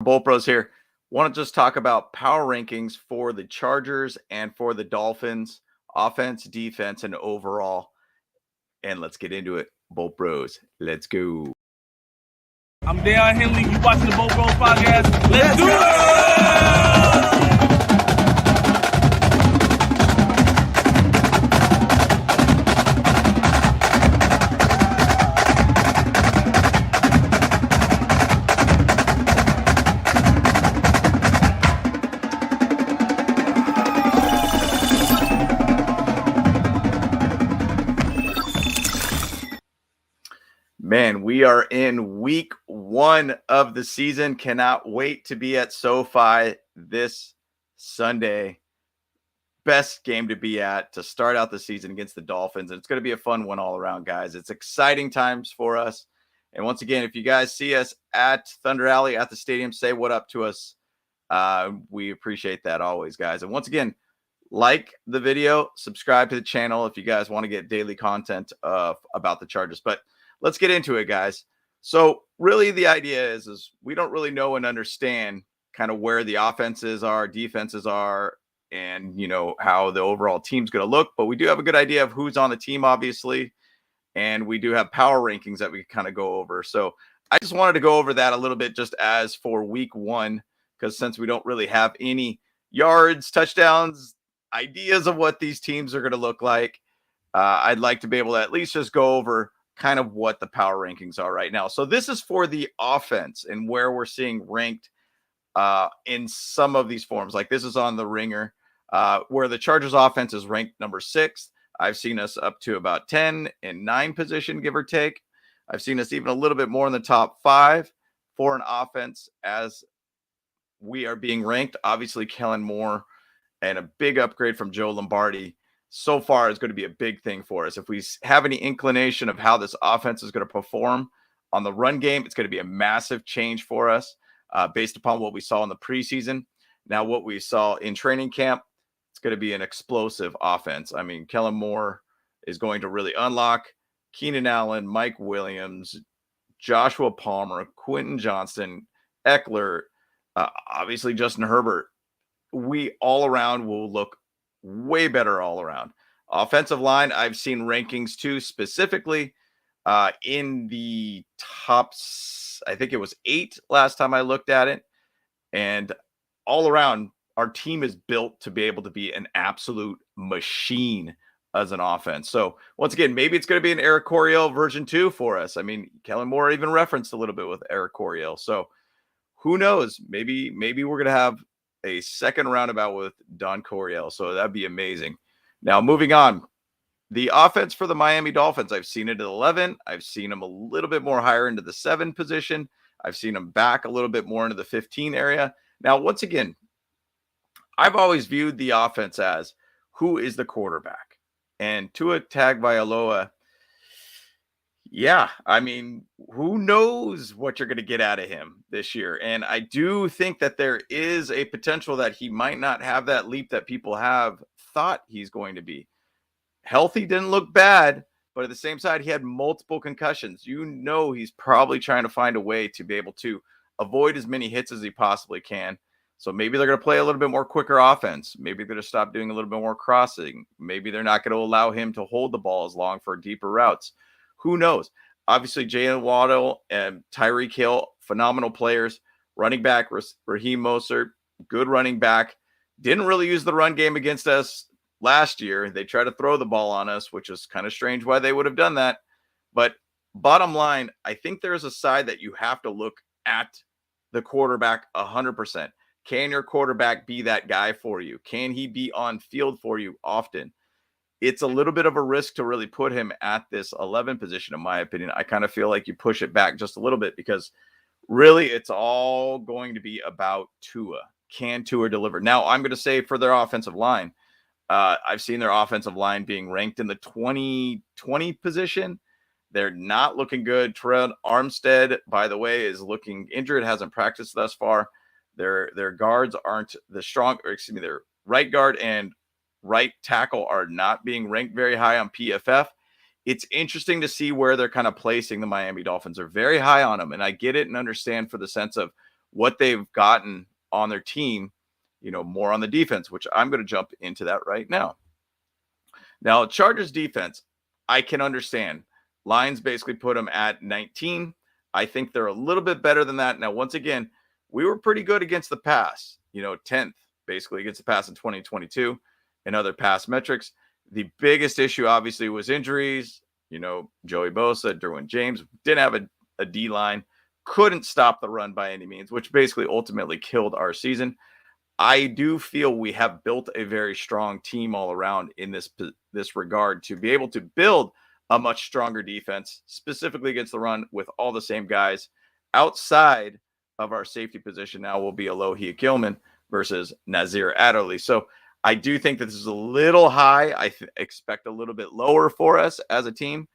Bolt Bros here. Want to just talk about power rankings for the Chargers and for the Dolphins, offense, defense, and overall. And let's get into it. Bolt Bros, let's go. I'm Dale Henley. You watching the Bolt Bros podcast? Let's do it! Man, we are in week 1 of the season. Cannot wait to be at SoFi this Sunday. Best game to be at to start out the season against the Dolphins. And it's going to be a fun one all around, guys. It's exciting times for us. And once again, if you guys see us at Thunder Alley at the stadium, say what up to us. We appreciate that always, guys. And once again, like the video, subscribe to the channel if you guys want to get daily content about the Chargers. But let's get into it, guys. So really the idea is we don't really know and understand kind of where the offenses are, defenses are, and, how the overall team's going to look. But we do have a good idea of who's on the team, obviously. And we do have power rankings that we kind of go over. So I just wanted to go over that a little bit just as for week 1, because since we don't really have any yards, touchdowns, ideas of what these teams are going to look like, I'd like to be able to at least just go over kind of what the power rankings are right now. So this is for the offense and where we're seeing ranked in some of these forms. Like this is on the Ringer, where the Chargers offense is ranked number 6. I've seen us up to about 10 and 9 position, give or take. I've seen us even a little bit more in the top 5 for an offense as we are being ranked. Obviously, Kellen Moore and a big upgrade from Joe Lombardi so far is going to be a big thing for us. If we have any inclination of how this offense is going to perform on the run game, it's going to be a massive change for us based upon what we saw in the preseason. Now, what we saw in training camp, it's going to be an explosive offense. I mean, Kellen Moore is going to really unlock Keenan Allen, Mike Williams, Joshua Palmer, Quentin Johnston, Eckler, obviously Justin Herbert. We all around will look way better all around. Offensive line, I've seen rankings too, specifically in the tops. I think it was 8 last time I looked at it. And all around, our team is built to be able to be an absolute machine as an offense. So once again, maybe it's going to be an Eric Coryell version 2 for us. I mean, Kellen Moore even referenced a little bit with Eric Coryell. So who knows? Maybe we're going to have a second roundabout with Don Coryell. So that'd be amazing. Now, moving on. The offense for the Miami Dolphins, I've seen it at 11. I've seen them a little bit more higher into the 7 position. I've seen them back a little bit more into the 15 area. Now, once again, I've always viewed the offense as who is the quarterback. And Tua Tagovailoa, yeah, I mean, who knows what you're going to get out of him this year. And I do think that there is a potential that he might not have that leap that people have thought he's going to be. Healthy didn't look bad, but at the same side, he had multiple concussions. He's probably trying to find a way to be able to avoid as many hits as he possibly can. So maybe they're going to play a little bit more quicker offense. Maybe they're going to stop doing a little bit more crossing. Maybe they're not going to allow him to hold the ball as long for deeper routes. Who knows? Obviously, Jalen Waddle and Tyreek Hill, phenomenal players. Running back, Raheem Mostert, good running back. Didn't really use the run game against us last year. They tried to throw the ball on us, which is kind of strange why they would have done that. But bottom line, I think there's a side that you have to look at the quarterback 100%. Can your quarterback be that guy for you? Can he be on field for you often? It's a little bit of a risk to really put him at this 11 position, in my opinion. I kind of feel like you push it back just a little bit because really it's all going to be about Tua. Can Tua deliver? Now, I'm going to say for their offensive line, I've seen their offensive line being ranked in the 20 position. They're not looking good. Terrell Armstead, by the way, is looking injured, hasn't practiced thus far. Their guards aren't the strong, or excuse me, their right guard and right tackle are not being ranked very high on PFF. It's interesting to see where they're kind of placing the Miami Dolphins. They're very high on them, and I get it and understand for the sense of what they've gotten on their team, more on the defense, which I'm going to jump into that right now. Now, Chargers defense, I can understand. Lions basically put them at 19. I think they're a little bit better than that. Now, once again, we were pretty good against the pass, 10th basically against the pass in 2022 and other pass metrics. The biggest issue, obviously, was injuries. Joey Bosa, Derwin James didn't have a D line, couldn't stop the run by any means, which basically ultimately killed our season. I do feel we have built a very strong team all around in this regard to be able to build a much stronger defense, specifically against the run with all the same guys. Outside of our safety position now will be Alohi Gilman versus Nazir Adderley. So I do think that this is a little high. I expect a little bit lower for us as a team.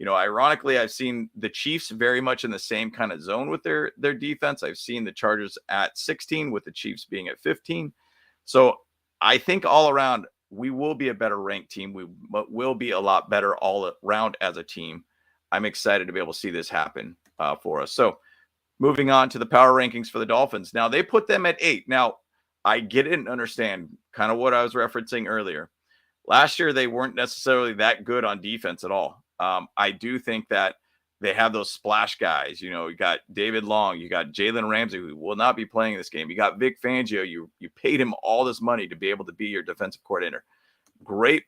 Ironically, I've seen the Chiefs very much in the same kind of zone with their defense. I've seen the Chargers at 16 with the Chiefs being at 15. So I think all around, we will be a better ranked team. We will be a lot better all around as a team. I'm excited to be able to see this happen for us. So moving on to the power rankings for the Dolphins. Now, they put them at 8. Now, I get it and understand kind of what I was referencing earlier. Last year, they weren't necessarily that good on defense at all. I do think that they have those splash guys. You got David Long, you got Jalen Ramsey, who will not be playing this game. You got Vic Fangio. You paid him all this money to be able to be your defensive coordinator. Great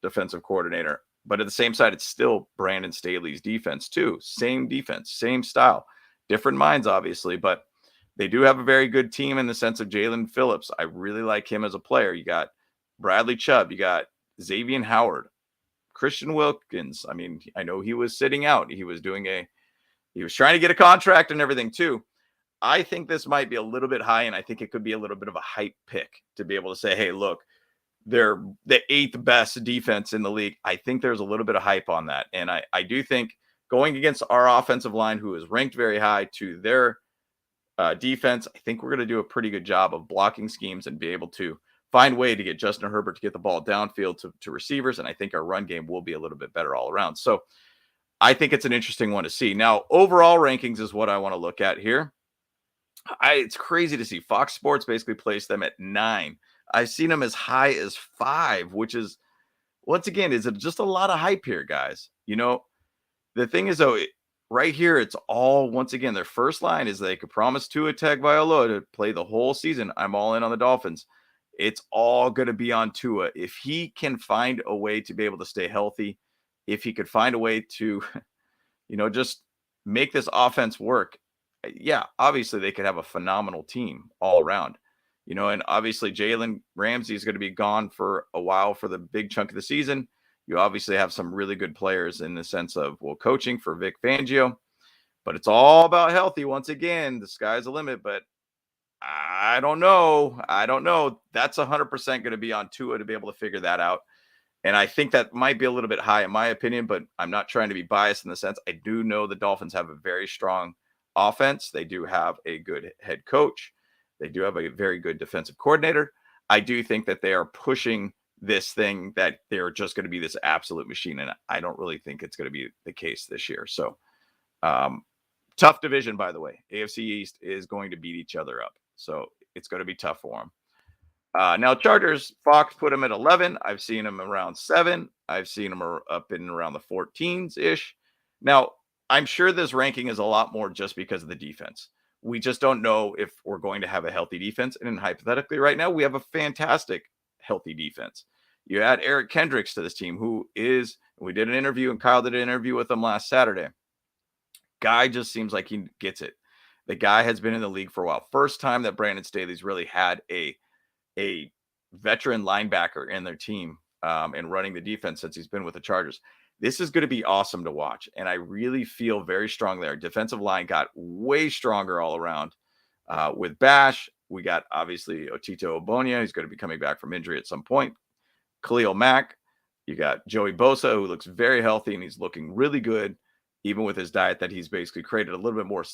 defensive coordinator. But at the same side, it's still Brandon Staley's defense too. Same defense, same style, different minds, obviously, but they do have a very good team in the sense of Jalen Phillips. I really like him as a player. You got Bradley Chubb, you got Xavier Howard, Christian Wilkins. I mean, I know he was sitting out. He was trying to get a contract and everything too. I think this might be a little bit high, and I think it could be a little bit of a hype pick to be able to say, hey, look, they're the 8th best defense in the league. I think there's a little bit of hype on that. And I do think going against our offensive line, who is ranked very high, to their defense, I think we're going to do a pretty good job of blocking schemes and be able to find a way to get Justin Herbert to get the ball downfield to receivers. And I think our run game will be a little bit better all around. So I think it's an interesting one to see. Now, overall rankings is what I want to look at here. It's crazy to see. Fox Sports basically placed them at 9. I've seen them as high as 5, which is, once again, is just a lot of hype here, guys. The thing is, though, right here, it's all, once again, their first line is they could promise Tua Tagovailoa to play the whole season. I'm all in on the Dolphins. It's all going to be on Tua. If he can find a way to be able to stay healthy, if he could find a way to, just make this offense work, yeah, obviously they could have a phenomenal team all around. And obviously Jalen Ramsey is going to be gone for a while for the big chunk of the season. You obviously have some really good players in the sense of, coaching for Vic Fangio, but it's all about healthy. Once again, the sky's the limit, but I don't know. That's 100% going to be on Tua to be able to figure that out. And I think that might be a little bit high in my opinion, but I'm not trying to be biased in the sense. I do know the Dolphins have a very strong offense. They do have a good head coach. They do have a very good defensive coordinator. I do think that they are pushing this thing that they're just going to be this absolute machine. And I don't really think it's going to be the case this year. So tough division, by the way. AFC East is going to beat each other up. So it's going to be tough for them. Now, Chargers, Fox put them at 11. I've seen them around 7. I've seen them up in around the 14s-ish. Now, I'm sure this ranking is a lot more just because of the defense. We just don't know if we're going to have a healthy defense. And hypothetically, right now, we have a fantastic, healthy defense. You add Eric Kendricks to this team, we did an interview, and Kyle did an interview with him last Saturday. Guy just seems like he gets it. The guy has been in the league for a while. First time that Brandon Staley's really had a veteran linebacker in their team and running the defense since he's been with the Chargers. This is going to be awesome to watch. And I really feel very strong there. Defensive line got way stronger all around. With Bash, we got obviously Otito Ogbonnia. He's going to be coming back from injury at some point. Khalil Mack. You got Joey Bosa, who looks very healthy, and he's looking really good, even with his diet that he's basically created a little bit more,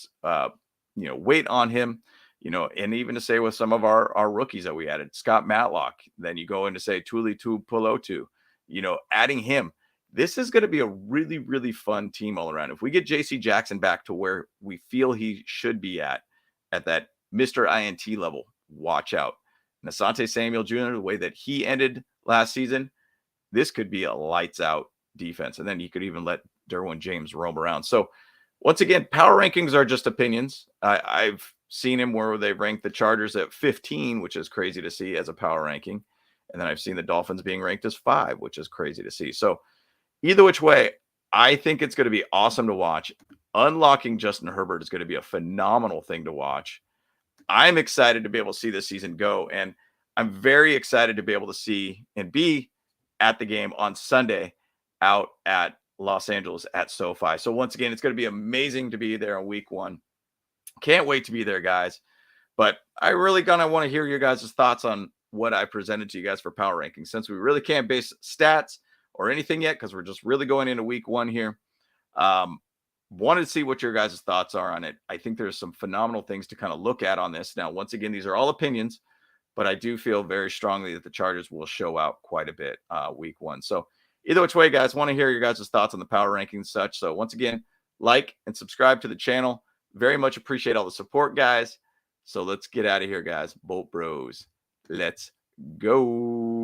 weight on him. And even to say with some of our rookies that we added, Scott Matlock, then you go into say Tuli Tuipulotu, adding him. This is going to be a really, really fun team all around. If we get JC Jackson back to where we feel he should be at at that Mr. INT level, watch out. And Asante Samuel Jr., the way that he ended last season, this could be a lights out defense. And then you could even let Derwin James roam around. So once again, power rankings are just opinions. I've seen him where they rank the Chargers at 15, which is crazy to see as a power ranking. And then I've seen the Dolphins being ranked as 5, which is crazy to see. So either which way, I think it's going to be awesome to watch. Unlocking Justin Herbert is going to be a phenomenal thing to watch. I'm excited to be able to see this season go. And I'm very excited to be able to see and be at the game on Sunday out at Los Angeles at SoFi. So once again, it's going to be amazing to be there on week 1. Can't wait to be there, guys. But I really gonna want to hear your guys' thoughts on what I presented to you guys for power rankings, since we really can't base stats or anything yet because we're just really going into week 1 here. Wanted to see what your guys' thoughts are on it. I think there's some phenomenal things to kind of look at on this. Now, once again, these are all opinions, but I do feel very strongly that the Chargers will show out quite a bit week 1. So either which way, guys, want to hear your guys' thoughts on the power rankings and such. So once again, like and subscribe to the channel. Very much appreciate all the support, guys. So let's get out of here, guys. Bolt Bros. Let's go.